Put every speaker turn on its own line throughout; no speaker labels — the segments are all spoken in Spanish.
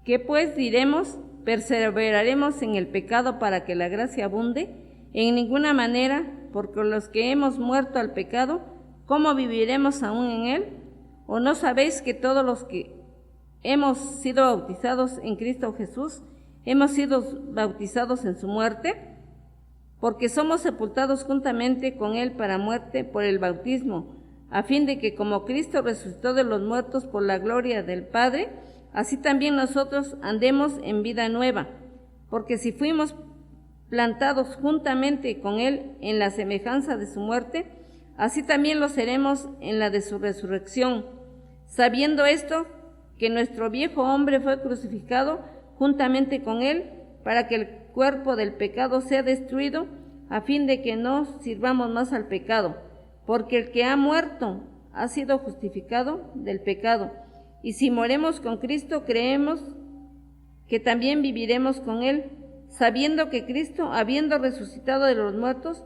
¿Qué pues diremos? ¿Perseveraremos en el pecado para que la gracia abunde? En ninguna manera, porque los que hemos muerto al pecado, ¿cómo viviremos aún en él? ¿O no sabéis que todos los que hemos sido bautizados en Cristo Jesús, hemos sido bautizados en su muerte? Porque somos sepultados juntamente con él para muerte por el bautismo, a fin de que como Cristo resucitó de los muertos por la gloria del Padre, así también nosotros andemos en vida nueva. Porque si fuimos plantados juntamente con él en la semejanza de su muerte, así también lo seremos en la de su resurrección, sabiendo esto, que nuestro viejo hombre fue crucificado juntamente con él, para que el cuerpo del pecado sea destruido, a fin de que no sirvamos más al pecado, porque el que ha muerto ha sido justificado del pecado. Y si moremos con Cristo, creemos que también viviremos con él, sabiendo que Cristo, habiendo resucitado de los muertos,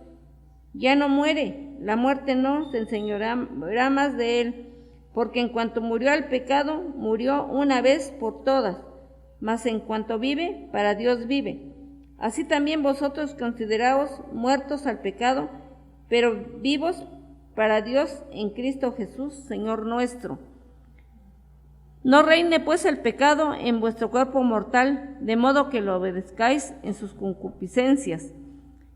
ya no muere, la muerte no se enseñoreará más de él, porque en cuanto murió al pecado, murió una vez por todas, mas en cuanto vive, para Dios vive. Así también vosotros consideraos muertos al pecado, pero vivos para Dios en Cristo Jesús, Señor nuestro. No reine pues el pecado en vuestro cuerpo mortal, de modo que lo obedezcáis en sus concupiscencias,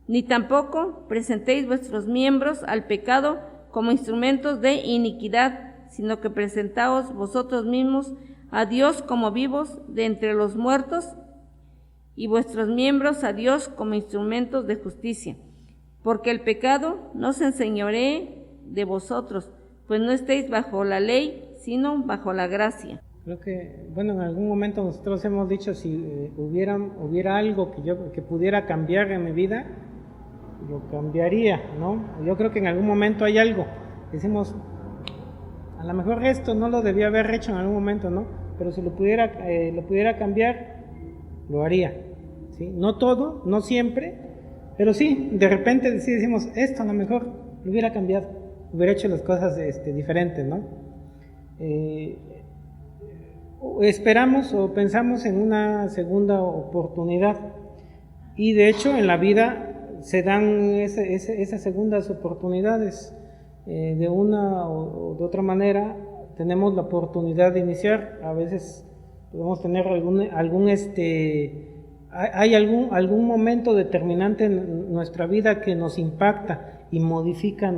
ni tampoco presentéis vuestros miembros al pecado como instrumentos de iniquidad, sino que presentaos vosotros mismos a Dios como vivos de entre los muertos, y vuestros miembros a Dios como instrumentos de justicia. Porque el pecado no se enseñoree de vosotros, pues no estéis bajo la ley, sino bajo la gracia.
Creo que, bueno, en algún momento nosotros hemos dicho, si hubiera algo que pudiera cambiar en mi vida, lo cambiaría, ¿no? Yo creo que en algún momento hay algo, decimos, a lo mejor esto no lo debía haber hecho en algún momento, ¿no? Pero si lo pudiera cambiar, lo haría, ¿sí? No todo, no siempre, pero sí, de repente sí decimos, esto a lo mejor lo hubiera cambiado, hubiera hecho las cosas diferentes, ¿no? Esperamos o pensamos en una segunda oportunidad, y de hecho en la vida se dan esas segundas oportunidades. De una o de otra manera tenemos la oportunidad de iniciar. A veces podemos tener algún momento determinante en nuestra vida que nos impacta y modifica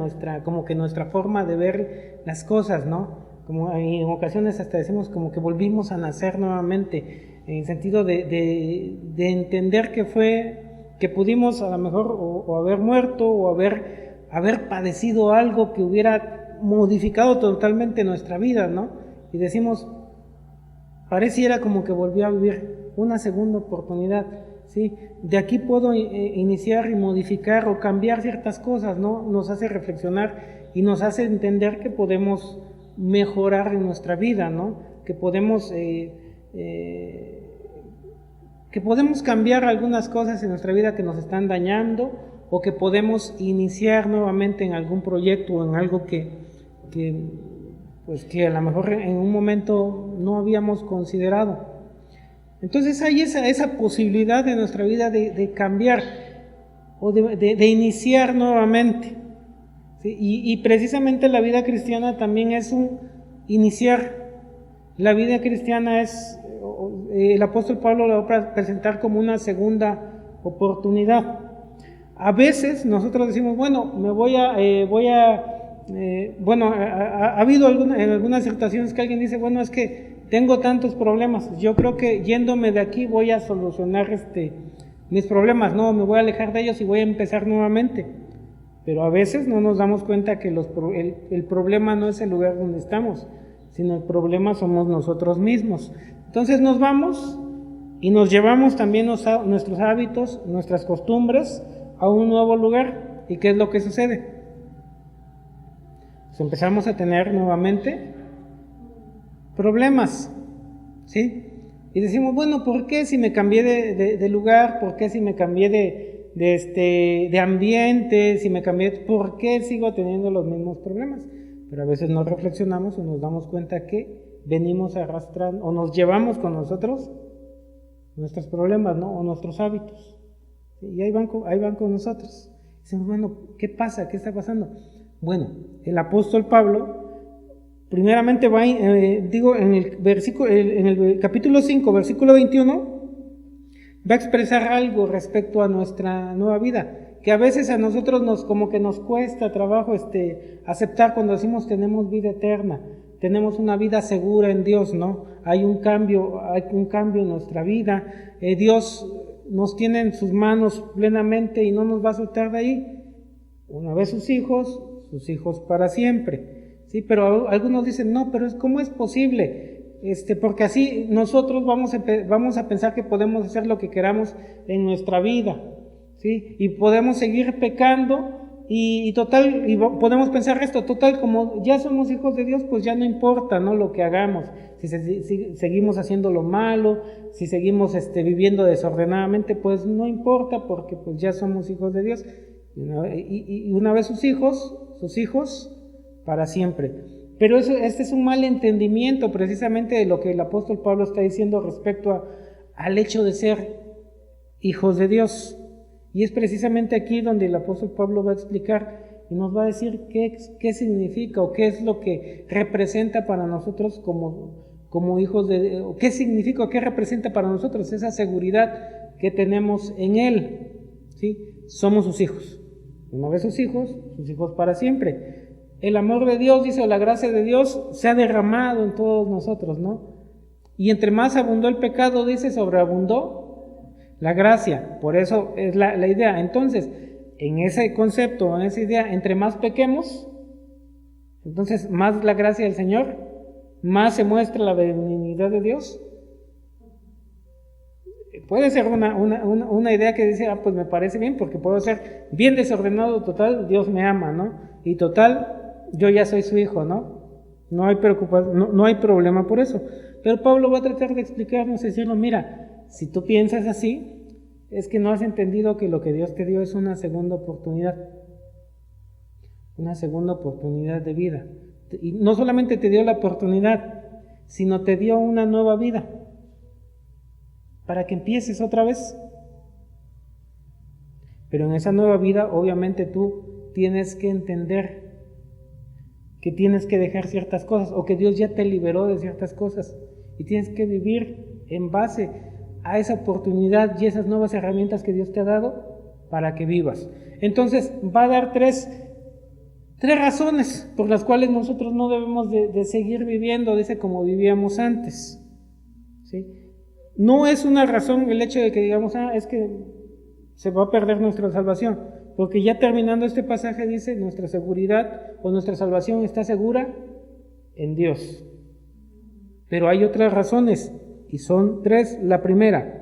como que nuestra forma de ver las cosas, ¿no? Como en ocasiones hasta decimos como que volvimos a nacer nuevamente, en el sentido de entender que pudimos a lo mejor o haber muerto o haber padecido algo que hubiera modificado totalmente nuestra vida, ¿no? Y decimos, pareciera como que volvió a vivir una segunda oportunidad, ¿sí? De aquí puedo iniciar y modificar o cambiar ciertas cosas, ¿no? Nos hace reflexionar y nos hace entender que podemos mejorar en nuestra vida, ¿no? Que podemos cambiar algunas cosas en nuestra vida que nos están dañando, o que podemos iniciar nuevamente en algún proyecto o en algo que a lo mejor en un momento no habíamos considerado. Entonces hay esa posibilidad en nuestra vida de cambiar o de iniciar nuevamente, ¿sí? Y precisamente la vida cristiana también es un iniciar. La vida cristiana el apóstol Pablo lo va a presentar como una segunda oportunidad. A veces nosotros decimos, bueno, ha habido en algunas situaciones que alguien dice, bueno, es que tengo tantos problemas, yo creo que yéndome de aquí voy a solucionar mis problemas, no, me voy a alejar de ellos y voy a empezar nuevamente. Pero a veces no nos damos cuenta que el problema no es el lugar donde estamos, sino el problema somos nosotros mismos. Entonces nos vamos y nos llevamos también nuestros hábitos, nuestras costumbres a un nuevo lugar. ¿Y qué es lo que sucede? Pues empezamos a tener nuevamente problemas, ¿sí? Y decimos, bueno, ¿por qué si me cambié de lugar? ¿Por qué si me cambié de ambiente? Si me cambié, ¿por qué sigo teniendo los mismos problemas? Pero a veces no reflexionamos o nos damos cuenta que venimos arrastrando o nos llevamos con nosotros nuestros problemas, ¿no? O nuestros hábitos. Y ahí van con nosotros. Dicen, bueno, ¿qué pasa? ¿Qué está pasando? Bueno, el apóstol Pablo, primeramente va, en el capítulo 5, versículo 21, va a expresar algo respecto a nuestra nueva vida, que a veces a nosotros como que nos cuesta trabajo aceptar cuando decimos tenemos vida eterna, tenemos una vida segura en Dios, ¿no? Hay un cambio en nuestra vida, Dios nos tiene en sus manos plenamente y no nos va a soltar de ahí. Una vez sus hijos para siempre, ¿sí? Pero algunos dicen, no, pero ¿cómo es posible? Porque así nosotros vamos a pensar que podemos hacer lo que queramos en nuestra vida, ¿sí? Y podemos seguir pecando y podemos pensar esto, total, como ya somos hijos de Dios, pues ya no importa, ¿no? Lo que hagamos, si seguimos haciendo lo malo, si seguimos viviendo desordenadamente, pues no importa porque pues ya somos hijos de Dios. Y una vez sus hijos para siempre. Pero este es un mal entendimiento precisamente de lo que el apóstol Pablo está diciendo respecto al hecho de ser hijos de Dios. Y es precisamente aquí donde el apóstol Pablo va a explicar y nos va a decir qué significa o qué es lo que representa para nosotros como hijos de Dios, qué significa o qué representa para nosotros esa seguridad que tenemos en Él, ¿sí? Somos sus hijos. Una vez sus hijos para siempre. El amor de Dios, dice, o la gracia de Dios se ha derramado en todos nosotros, ¿no? Y entre más abundó el pecado, dice, sobreabundó la gracia. Por eso es la idea. Entonces, en ese concepto, en esa idea, entre más pequemos, entonces más la gracia del Señor, más se muestra la benignidad de Dios. Puede ser una idea que dice, pues me parece bien, porque puedo ser bien desordenado, total, Dios me ama, ¿no? Y total, yo ya soy su hijo, ¿no? No hay preocupación, no hay problema por eso. Pero Pablo va a tratar de explicarnos y decirnos, mira, si tú piensas así, es que no has entendido que lo que Dios te dio es una segunda oportunidad de vida. Y no solamente te dio la oportunidad, sino te dio una nueva vida, para que empieces otra vez. Pero en esa nueva vida, obviamente tú tienes que entender que tienes que dejar ciertas cosas, o que Dios ya te liberó de ciertas cosas, y tienes que vivir en base a esa oportunidad y esas nuevas herramientas que Dios te ha dado para que vivas. Entonces va a dar tres razones por las cuales nosotros no debemos de seguir viviendo, dice, como vivíamos antes, ¿sí? No es una razón el hecho de que digamos, es que se va a perder nuestra salvación, porque ya terminando este pasaje dice, nuestra seguridad o nuestra salvación está segura en Dios. Pero hay otras razones, y son tres. La primera,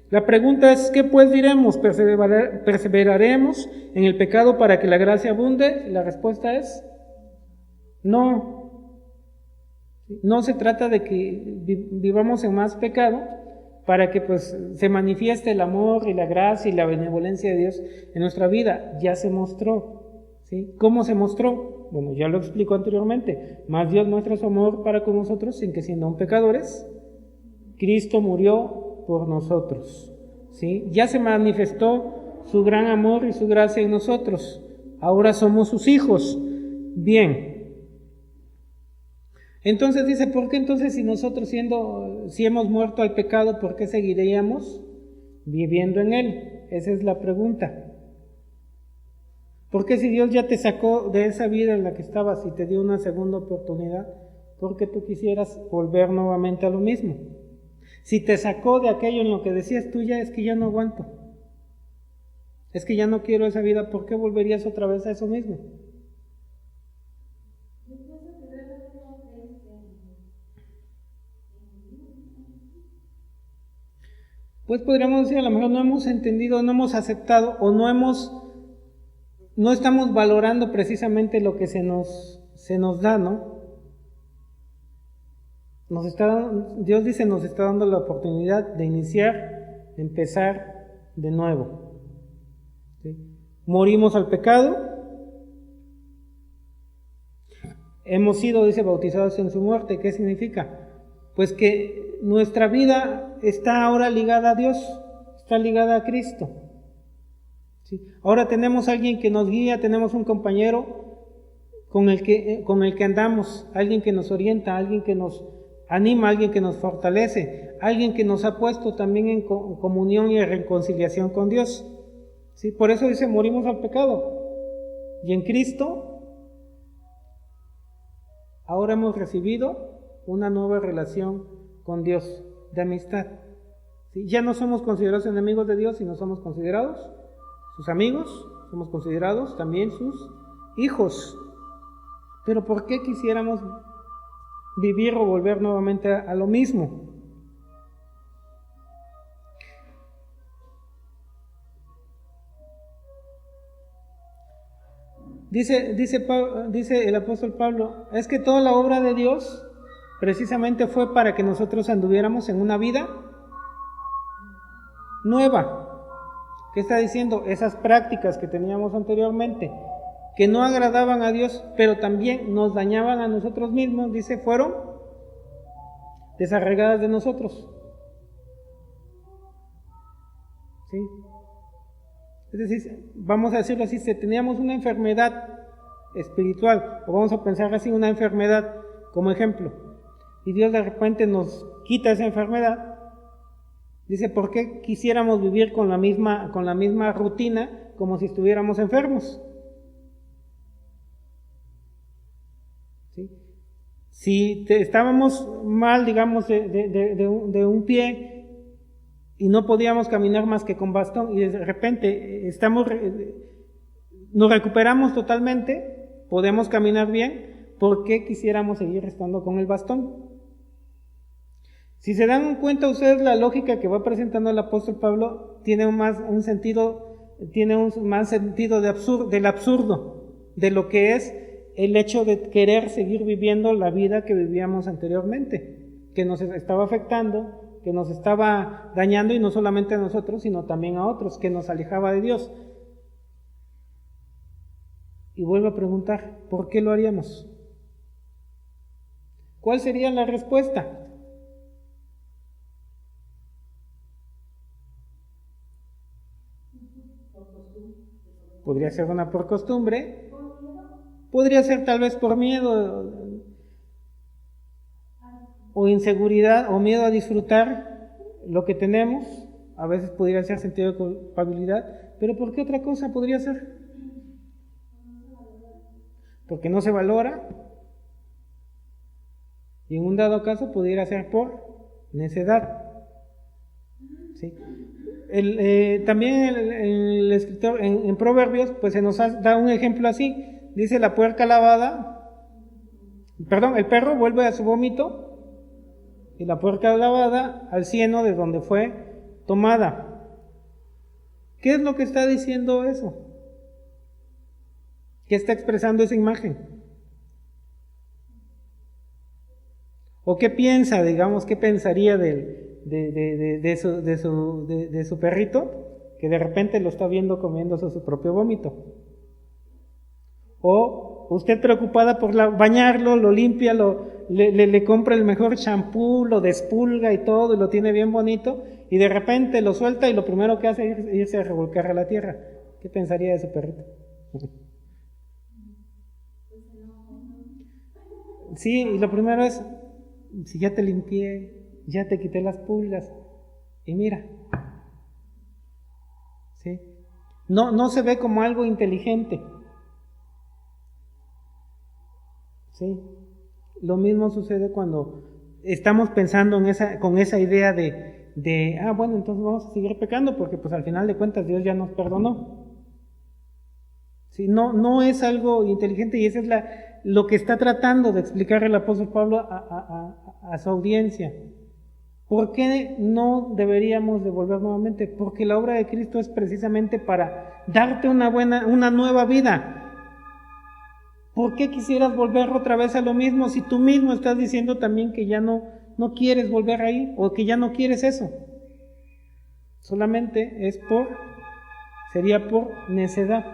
la pregunta es, ¿qué pues diremos? ¿Perseveraremos en el pecado para que la gracia abunde? La respuesta es, no. No se trata de que vivamos en más pecado, para que pues se manifieste el amor y la gracia y la benevolencia de Dios en nuestra vida. Ya se mostró, ¿sí? ¿Cómo se mostró? Bueno, ya lo explico anteriormente. Más Dios muestra su amor para con nosotros, sin que siendo aún pecadores, Cristo murió por nosotros, ¿sí? Ya se manifestó su gran amor y su gracia en nosotros. Ahora somos sus hijos. Bien. Entonces dice, ¿por qué entonces si nosotros si hemos muerto al pecado, ¿por qué seguiríamos viviendo en él? Esa es la pregunta. ¿Por qué si Dios ya te sacó de esa vida en la que estabas y te dio una segunda oportunidad, por qué tú quisieras volver nuevamente a lo mismo? Si te sacó de aquello en lo que decías tú, es que ya no aguanto, es que ya no quiero esa vida, ¿por qué volverías otra vez a eso mismo? Pues podríamos decir, a lo mejor no hemos entendido, no hemos aceptado o no estamos valorando precisamente lo que se nos da, ¿no? Dios dice, nos está dando la oportunidad de iniciar, de empezar de nuevo, ¿sí? Morimos al pecado, hemos sido, dice, bautizados en su muerte. ¿Qué significa? pues que nuestra vida está ahora ligada a Dios, está ligada a Cristo. ¿Sí? Ahora tenemos alguien que nos guía, tenemos un compañero con el que andamos, alguien que nos orienta, alguien que nos anima, alguien que nos fortalece, alguien que nos ha puesto también en comunión y en reconciliación con Dios. ¿Sí? Por eso dice, morimos al pecado. Y en Cristo ahora hemos recibido una nueva relación con Dios, de amistad. ¿Sí? Ya no somos considerados enemigos de Dios, sino somos considerados sus amigos, somos considerados también sus hijos. Pero ¿por qué quisiéramos vivir o volver nuevamente a lo mismo? Dice el apóstol Pablo, es que toda la obra de Dios precisamente fue para que nosotros anduviéramos en una vida nueva. ¿Qué está diciendo? Esas prácticas que teníamos anteriormente, que no agradaban a Dios, pero también nos dañaban a nosotros mismos, dice, fueron desarraigadas de nosotros. ¿Sí? Es decir, vamos a decirlo así, si teníamos una enfermedad espiritual, o vamos a pensar así, una enfermedad como ejemplo, y Dios de repente nos quita esa enfermedad, dice, ¿por qué quisiéramos vivir con la misma rutina como si estuviéramos enfermos? ¿Sí? Si estábamos mal, digamos, de un pie y no podíamos caminar más que con bastón, y de repente nos recuperamos totalmente, podemos caminar bien, ¿por qué quisiéramos seguir estando con el bastón? Si se dan cuenta ustedes, la lógica que va presentando el apóstol Pablo tiene un sentido del absurdo, de lo que es el hecho de querer seguir viviendo la vida que vivíamos anteriormente, que nos estaba afectando, que nos estaba dañando, y no solamente a nosotros, sino también a otros, que nos alejaba de Dios. Y vuelvo a preguntar, ¿por qué lo haríamos? ¿Cuál sería la respuesta? Podría ser una por costumbre, podría ser tal vez por miedo o inseguridad o miedo a disfrutar lo que tenemos, a veces podría ser sentido de culpabilidad, pero ¿por qué otra cosa podría ser? Porque no se valora, y en un dado caso pudiera ser por necedad. ¿Sí? También el escritor en Proverbios pues se nos da un ejemplo así, dice el perro vuelve a su vómito y la puerca lavada al cieno de donde fue tomada. ¿Qué es lo que está diciendo eso? ¿Qué está expresando esa imagen? ¿O qué piensa, digamos, qué pensaría de su perrito, que de repente lo está viendo comiéndose su propio vómito? O usted preocupada por bañarlo, lo limpia, le compra el mejor champú, lo despulga y todo, y lo tiene bien bonito, y de repente lo suelta y lo primero que hace es irse a revolcar a la tierra. ¿Qué pensaría de su perrito? Sí, y lo primero es, si ya te limpié, ya te quité las pulgas, y mira, ¿sí? No se ve como algo inteligente, ¿sí? Lo mismo sucede cuando estamos pensando con esa idea bueno, entonces vamos a seguir pecando, porque pues al final de cuentas Dios ya nos perdonó. ¿Sí? No es algo inteligente, y eso es lo que está tratando de explicar el apóstol Pablo a su audiencia. ¿Por qué no deberíamos devolver nuevamente? Porque la obra de Cristo es precisamente para darte una nueva vida. ¿Por qué quisieras volver otra vez a lo mismo si tú mismo estás diciendo también que ya no quieres volver ahí, o que ya no quieres eso? Solamente sería por necedad.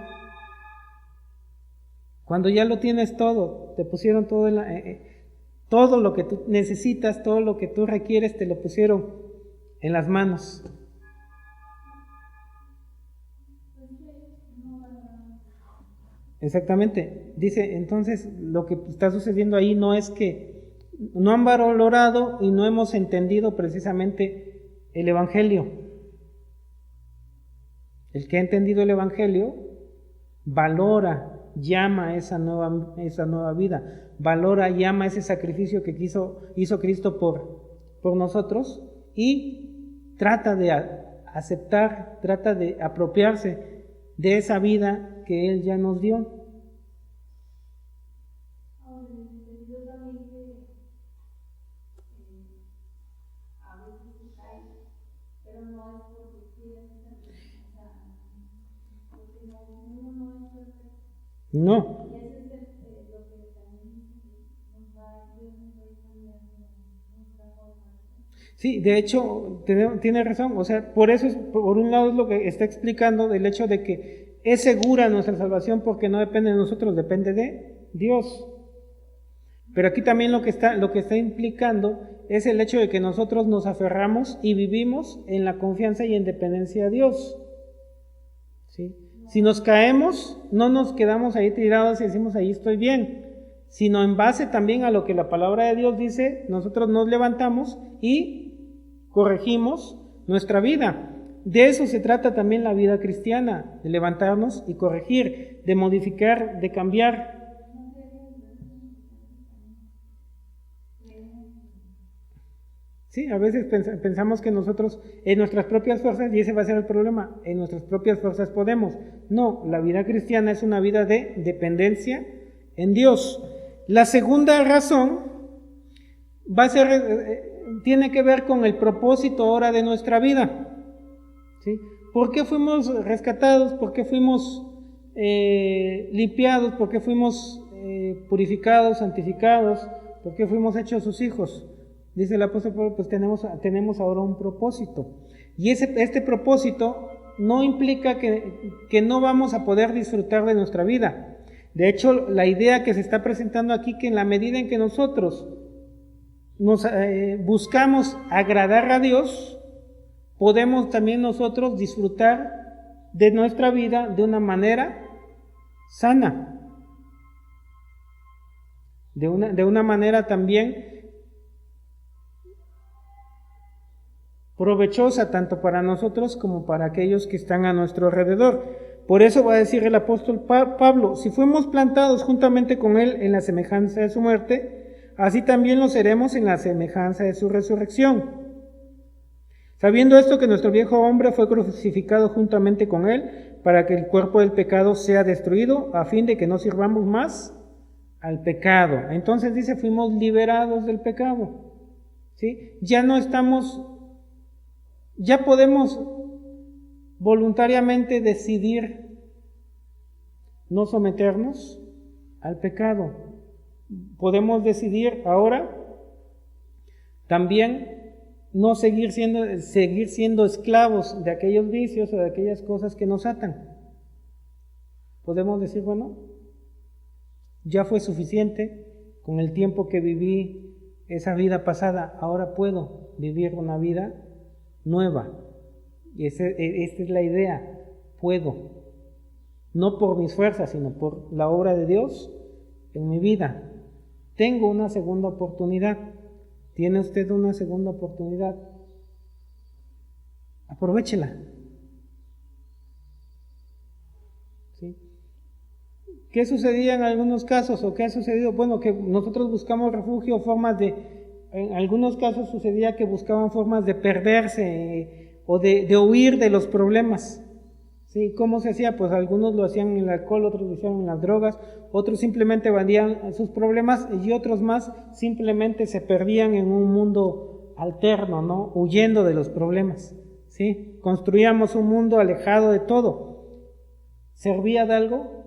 Cuando ya lo tienes todo, te pusieron todo Todo lo que tú necesitas, todo lo que tú requieres, te lo pusieron en las manos. Exactamente. Dice, entonces, lo que está sucediendo ahí no es que no han valorado y no hemos entendido precisamente el Evangelio. El que ha entendido el Evangelio valora, llama esa nueva vida, valora, llama ese sacrificio que hizo Cristo por nosotros y trata de aceptar, trata de apropiarse de esa vida que Él ya nos dio. No. Sí, de hecho, tiene razón, o sea, por eso, por un lado es lo que está explicando del hecho de que es segura nuestra salvación porque no depende de nosotros, depende de Dios. Pero aquí también lo que está implicando es el hecho de que nosotros nos aferramos y vivimos en la confianza y en dependencia de Dios. ¿Sí? Si nos caemos, no nos quedamos ahí tirados y decimos ahí estoy bien, sino en base también a lo que la palabra de Dios dice, nosotros nos levantamos y corregimos nuestra vida. De eso se trata también la vida cristiana, de levantarnos y corregir, de modificar, de cambiar. Sí, a veces pensamos que nosotros en nuestras propias fuerzas, y ese va a ser el problema, en nuestras propias fuerzas podemos. No, la vida cristiana es una vida de dependencia en Dios. La segunda razón va a ser, tiene que ver con el propósito ahora de nuestra vida. ¿Sí? ¿Por qué fuimos rescatados? ¿Por qué fuimos limpiados? ¿Por qué fuimos purificados, santificados? ¿Por qué fuimos hechos sus hijos? Dice el apóstol Pablo, pues tenemos ahora un propósito. Y este propósito no implica que no vamos a poder disfrutar de nuestra vida. De hecho, la idea que se está presentando aquí, que en la medida en que nosotros nos buscamos agradar a Dios, podemos también nosotros disfrutar de nuestra vida de una manera sana. De una manera también provechosa tanto para nosotros como para aquellos que están a nuestro alrededor. Por eso va a decir el apóstol Pablo, si fuimos plantados juntamente con Él en la semejanza de su muerte, así también lo seremos en la semejanza de su resurrección. Sabiendo esto que nuestro viejo hombre fue crucificado juntamente con Él, para que el cuerpo del pecado sea destruido, a fin de que no sirvamos más al pecado. Entonces dice, fuimos liberados del pecado. ¿Sí? Ya podemos voluntariamente decidir no someternos al pecado. Podemos decidir ahora también no seguir siendo esclavos de aquellos vicios o de aquellas cosas que nos atan. Podemos decir, bueno, ya fue suficiente con el tiempo que viví esa vida pasada, ahora puedo vivir una vida nueva. Y esta es la idea, puedo, no por mis fuerzas, sino por la obra de Dios en mi vida. Tengo una segunda oportunidad. ¿Tiene usted una segunda oportunidad? Aprovéchela. ¿Sí? ¿Qué sucedía en algunos casos o qué ha sucedido? Bueno, que nosotros buscamos refugio, en algunos casos sucedía que buscaban formas de perderse o de huir de los problemas. ¿Sí? ¿Cómo se hacía? Pues algunos lo hacían en el alcohol, otros lo hacían en las drogas, otros simplemente evadían sus problemas y otros más simplemente se perdían en un mundo alterno, ¿no? Huyendo de los problemas. ¿Sí? Construíamos un mundo alejado de todo. ¿Servía de algo?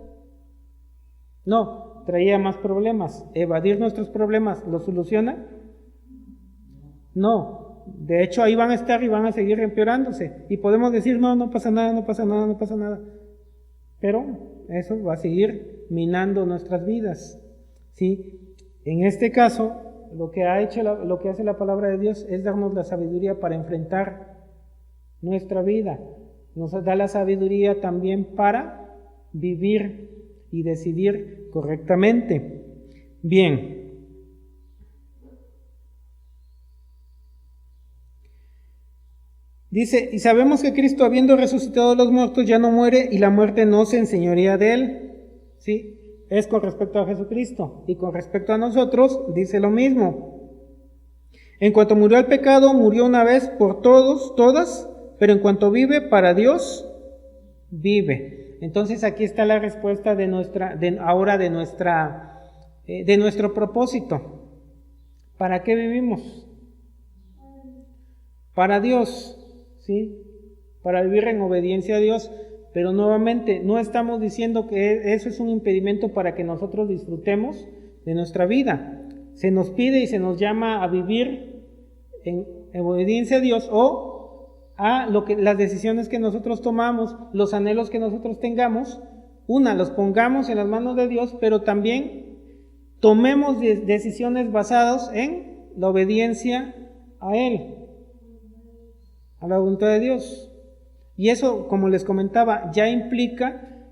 No, traía más problemas. ¿Evadir nuestros problemas lo soluciona? No. De hecho, ahí van a estar y van a seguir empeorándose. Y podemos decir, no pasa nada, no pasa nada, no pasa nada. Pero eso va a seguir minando nuestras vidas. ¿Sí? En este caso, lo que hace la palabra de Dios es darnos la sabiduría para enfrentar nuestra vida. Nos da la sabiduría también para vivir y decidir correctamente. Bien. Dice, y sabemos que Cristo, habiendo resucitado a los muertos, ya no muere y la muerte no se enseñorea de él. ¿Sí? Es con respecto a Jesucristo. Y con respecto a nosotros, dice lo mismo. En cuanto murió el pecado, murió una vez por todas, pero en cuanto vive, para Dios, vive. Entonces aquí está la respuesta de nuestro propósito. ¿Para qué vivimos? Para Dios. ¿Sí? Para vivir en obediencia a Dios, pero nuevamente no estamos diciendo que eso es un impedimento para que nosotros disfrutemos de nuestra vida. Se nos pide y se nos llama a vivir en obediencia a Dios o a las decisiones que nosotros tomamos, los anhelos que nosotros tengamos, los pongamos en las manos de Dios, pero también tomemos decisiones basadas en la obediencia a Él, a la voluntad de Dios. Y eso, como les comentaba, ya implica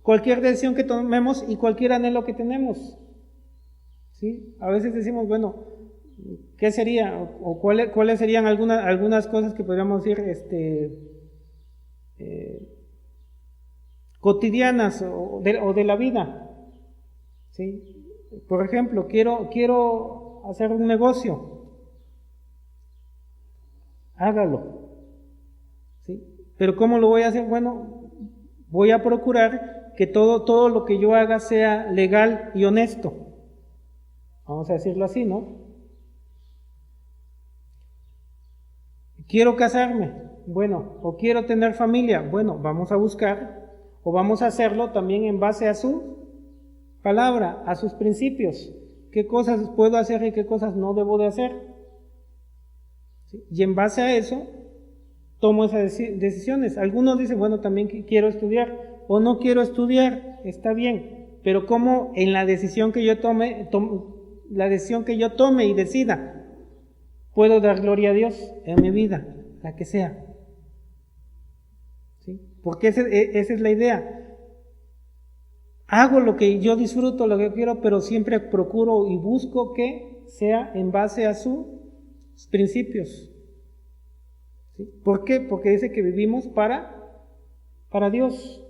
cualquier decisión que tomemos y cualquier anhelo que tenemos. ¿Sí? A veces decimos, bueno, ¿qué sería? O cuáles serían algunas cosas que podríamos decir cotidianas o de la vida. ¿Sí? Por ejemplo, quiero hacer un negocio. Hágalo. ¿Sí? Pero ¿cómo lo voy a hacer? Bueno, voy a procurar que todo lo que yo haga sea legal y honesto. Vamos a decirlo así, ¿no? Quiero casarme, bueno, o quiero tener familia, bueno, vamos a buscar o vamos a hacerlo también en base a su palabra, a sus principios. ¿Qué cosas puedo hacer y qué cosas no debo de hacer? ¿Sí? Y en base a eso tomo esas decisiones. Algunos dicen, bueno, también quiero estudiar o no quiero estudiar, está bien, pero ¿cómo en la decisión que yo tome y decida, puedo dar gloria a Dios en mi vida, la que sea? ¿Sí? Porque esa es la idea. Hago lo que yo disfruto, lo que yo quiero, pero siempre procuro y busco que sea en base a sus principios. ¿Sí? ¿Por qué? Porque dice que vivimos para Dios.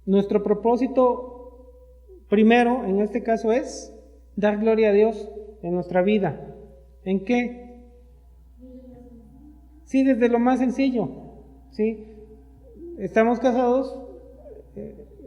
Nuestro propósito primero, en este caso, es dar gloria a Dios en nuestra vida. ¿En qué? Sí, desde lo más sencillo. ¿Sí? Estamos casados,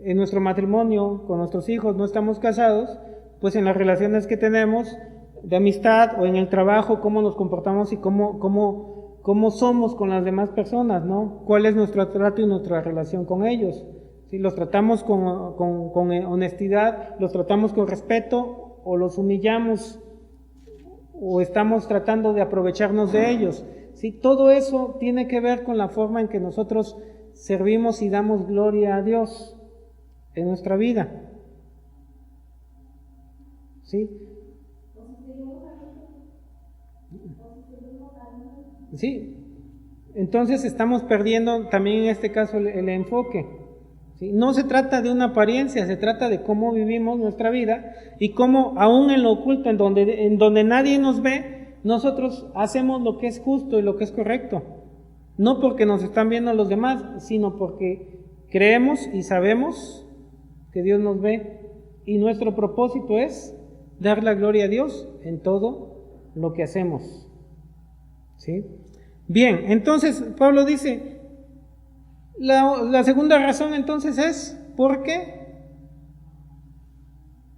en nuestro matrimonio, con nuestros hijos, no estamos casados, pues en las relaciones que tenemos de amistad o en el trabajo, cómo nos comportamos y cómo somos con las demás personas, ¿no? ¿Cuál es nuestro trato y nuestra relación con ellos? ¿Sí? ¿Los tratamos con honestidad? ¿Los tratamos con respeto? ¿O los humillamos? ¿O estamos tratando de aprovecharnos de ellos? ¿Sí? Todo eso tiene que ver con la forma en que nosotros servimos y damos gloria a Dios en nuestra vida. ¿Sí? Sí. Entonces estamos perdiendo también en este caso el enfoque. ¿Sí? No se trata de una apariencia, se trata de cómo vivimos nuestra vida y cómo aún en lo oculto, en donde nadie nos ve, nosotros hacemos lo que es justo y lo que es correcto. No porque nos están viendo los demás, sino porque creemos y sabemos que Dios nos ve y nuestro propósito es dar la gloria a Dios en todo lo que hacemos. ¿Sí? Bien, entonces Pablo dice, la segunda razón entonces es porque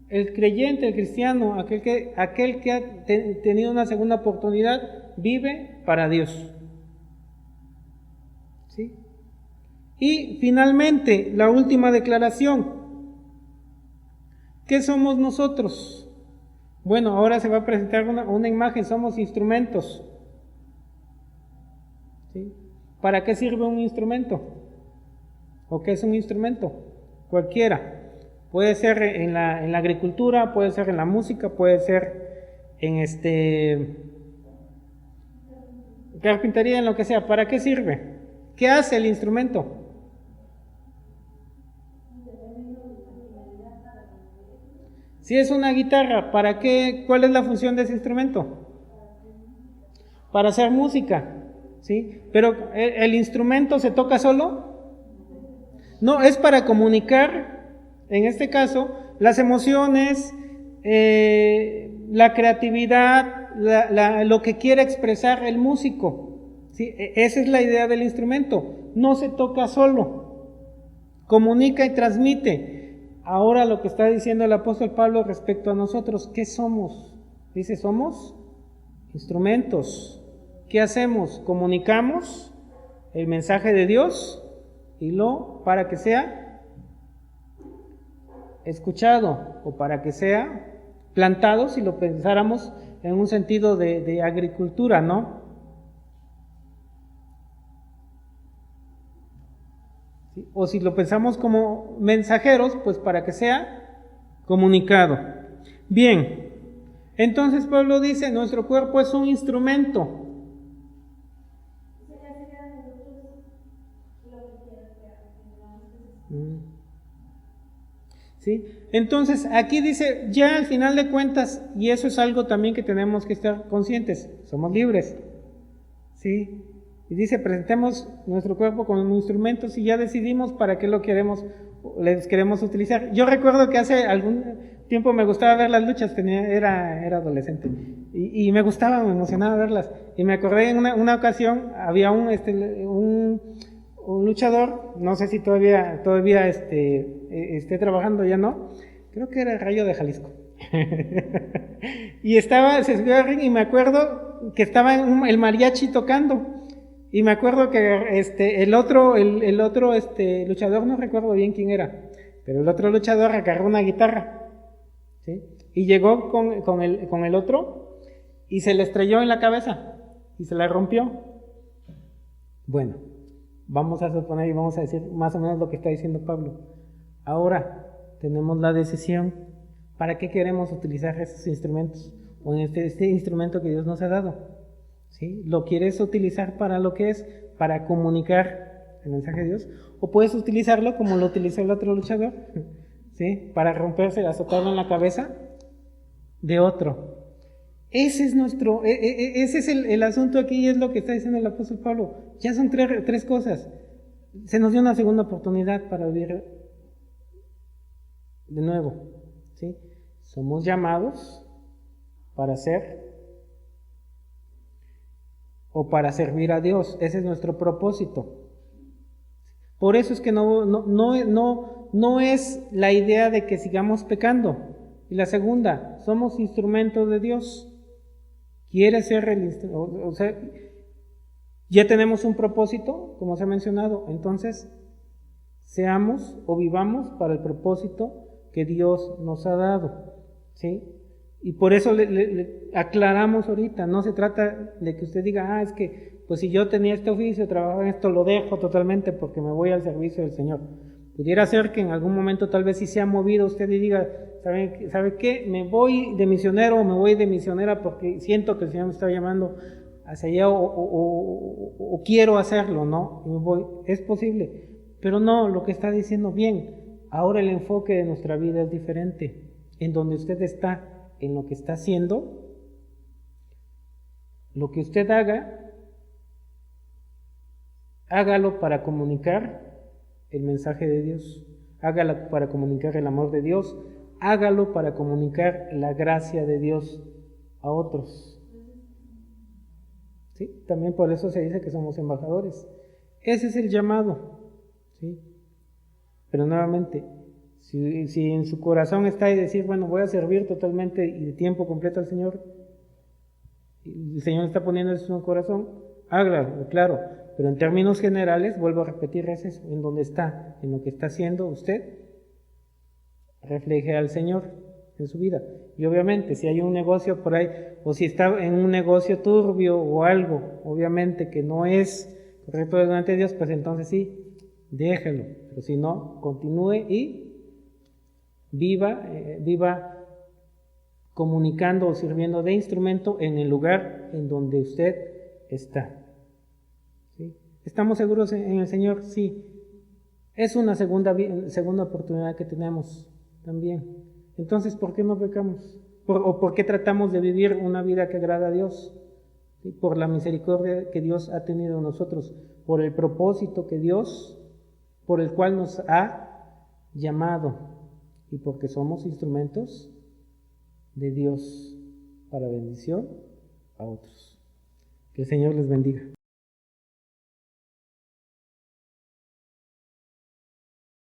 el creyente, el cristiano, aquel que ha tenido una segunda oportunidad, vive para Dios. ¿Sí? Y finalmente, la última declaración. ¿Qué somos nosotros? Bueno, ahora se va a presentar una imagen, somos instrumentos. ¿Sí? ¿Para qué sirve un instrumento? ¿O qué es un instrumento? Cualquiera. Puede ser en la agricultura, puede ser en la música, puede ser en carpintería, en lo que sea. ¿Para qué sirve? ¿Qué hace el instrumento? Si es una guitarra, ¿para qué? ¿Cuál es la función de ese instrumento? Para hacer música, ¿sí? Pero ¿el instrumento se toca solo? No, es para comunicar, en este caso, las emociones, la creatividad, lo que quiere expresar el músico, ¿sí? Esa es la idea del instrumento. No se toca solo, comunica y transmite. Ahora lo que está diciendo el apóstol Pablo respecto a nosotros, ¿qué somos? Dice, somos instrumentos. ¿Qué hacemos? Comunicamos el mensaje de Dios y para que sea escuchado o para que sea plantado, si lo pensáramos en un sentido de agricultura, ¿no? ¿Sí? O si lo pensamos como mensajeros, pues para que sea comunicado. Bien, entonces Pablo dice, nuestro cuerpo es un instrumento. ¿Sí? Entonces aquí dice, ya al final de cuentas, y eso es algo también que tenemos que estar conscientes, somos libres, ¿sí? Y dice, presentemos nuestro cuerpo como instrumentos y ya decidimos para qué les queremos utilizar. Yo recuerdo que hace algún tiempo me gustaba ver las luchas, era adolescente, y me gustaba, me emocionaba verlas, y me acordé en una ocasión, había un luchador, no sé si todavía esté trabajando, ya no, creo que era el Rayo de Jalisco. Y se subió al ring y me acuerdo que estaba el mariachi tocando. Y me acuerdo que el otro luchador, no recuerdo bien quién era, pero el otro luchador agarró una guitarra, ¿sí? Y llegó con el otro y se le estrelló en la cabeza y se la rompió. Bueno, vamos a suponer y vamos a decir más o menos lo que está diciendo Pablo. Ahora tenemos la decisión, ¿para qué queremos utilizar esos instrumentos? O en este instrumento que Dios nos ha dado, ¿sí? ¿Lo quieres utilizar para lo que es? Para comunicar el mensaje de Dios. O puedes utilizarlo como lo utilizó el otro luchador, ¿sí? Para romperse, azotarlo en la cabeza de otro. Ese es el asunto aquí y es lo que está diciendo el apóstol Pablo. Ya son tres cosas. Se nos dio una segunda oportunidad para vivir de nuevo, ¿sí? Somos llamados para ser o para servir a Dios. Ese es nuestro propósito. Por eso es que no es la idea de que sigamos pecando. Y la segunda, somos instrumentos de Dios. Quiere ser o sea, ya tenemos un propósito, como se ha mencionado, entonces seamos o vivamos para el propósito que Dios nos ha dado, ¿sí? Y por eso le aclaramos ahorita, no se trata de que usted diga, es que pues si yo tenía este oficio, trabajaba en esto, lo dejo totalmente porque me voy al servicio del Señor. Pudiera ser que en algún momento tal vez sí se ha movido usted y diga, ¿sabe qué? Me voy de misionero o me voy de misionera porque siento que el Señor me está llamando hacia allá o quiero hacerlo, ¿no? Y me voy. Es posible, pero no, lo que está diciendo bien, ahora el enfoque de nuestra vida es diferente. En donde usted está, en lo que está haciendo, lo que usted haga, hágalo para comunicar el mensaje de Dios, hágalo para comunicar el amor de Dios, hágalo para comunicar la gracia de Dios a otros. ¿Sí? También por eso se dice que somos embajadores. Ese es el llamado, ¿sí? Pero nuevamente, si en su corazón está y decir, bueno, voy a servir totalmente y de tiempo completo al Señor, y el Señor está poniendo eso en su corazón, hágalo, claro. Pero en términos generales, vuelvo a repetir, es eso, en donde está, en lo que está haciendo usted, refleje al Señor en su vida. Y obviamente, si hay un negocio por ahí, o si está en un negocio turbio o algo, obviamente que no es correcto delante de Dios, pues entonces sí, déjelo. Pero si no, continúe y viva comunicando o sirviendo de instrumento en el lugar en donde usted está. ¿Sí? ¿Estamos seguros en el Señor? Sí. Es una segunda oportunidad que tenemos también. Entonces, ¿por qué no pecamos? ¿O por qué tratamos de vivir una vida que agrada a Dios? ¿Sí? Por la misericordia que Dios ha tenido en nosotros, por el propósito que Dios, por el cual nos ha llamado, y porque somos instrumentos de Dios para bendición a otros. Que el Señor les bendiga.